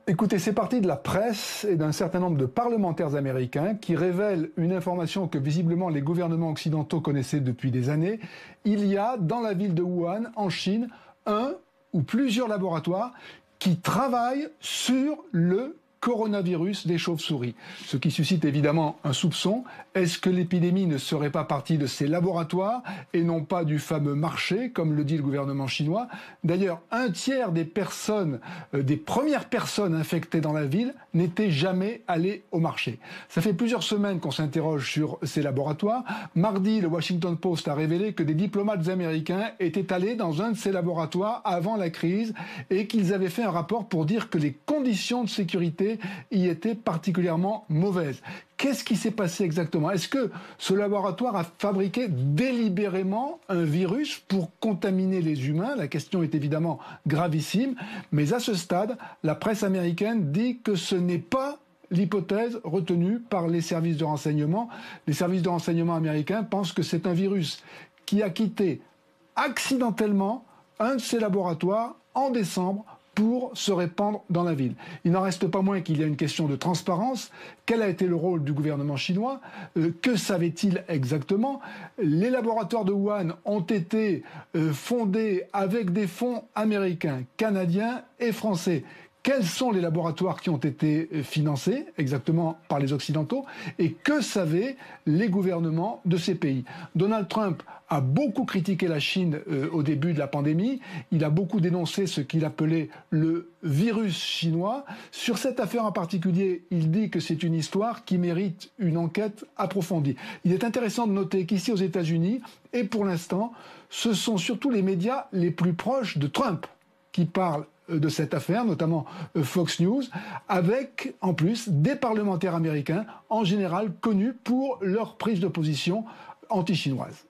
Écoutez, c'est parti de la presse et d'un certain nombre de parlementaires américains qui révèlent une information que visiblement les gouvernements occidentaux connaissaient depuis des années. Il y a dans la ville de Wuhan, en Chine, un ou plusieurs laboratoires qui travaillent sur le coronavirus des chauves-souris. Ce qui suscite évidemment un soupçon. Est-ce que l'épidémie ne serait pas partie de ces laboratoires et non pas du fameux marché, comme le dit le gouvernement chinois? D'ailleurs, un tiers des personnes, des premières personnes infectées dans la ville n'étaient jamais allées au marché. Ça fait plusieurs semaines qu'on s'interroge sur ces laboratoires. Mardi, le Washington Post a révélé que des diplomates américains étaient allés dans un de ces laboratoires avant la crise et qu'ils avaient fait un rapport pour dire que les conditions de sécurité y étaient particulièrement mauvaises. Qu'est-ce qui s'est passé exactement? Est-ce que ce laboratoire a fabriqué délibérément un virus pour contaminer les humains? La question est évidemment gravissime, mais à ce stade, la presse américaine dit que ce n'est pas l'hypothèse retenue par les services de renseignement. Les services de renseignement américains pensent que c'est un virus qui a quitté accidentellement un de ces laboratoires en décembre pour se répandre dans la ville. Il n'en reste pas moins qu'il y a une question de transparence. Quel a été le rôle du gouvernement chinois? Que savait-il exactement? Les laboratoires de Wuhan ont été fondés avec des fonds américains, canadiens et français. Quels sont les laboratoires qui ont été financés exactement par les Occidentaux et que savaient les gouvernements de ces pays? Donald Trump a beaucoup critiqué la Chine au début de la pandémie. Il a beaucoup dénoncé ce qu'il appelait le virus chinois. Sur cette affaire en particulier, il dit que c'est une histoire qui mérite une enquête approfondie. Il est intéressant de noter qu'ici aux États-Unis, et pour l'instant, ce sont surtout les médias les plus proches de Trump qui parlent de cette affaire, notamment Fox News, avec en plus des parlementaires américains, en général connus pour leur prise de position anti-chinoise.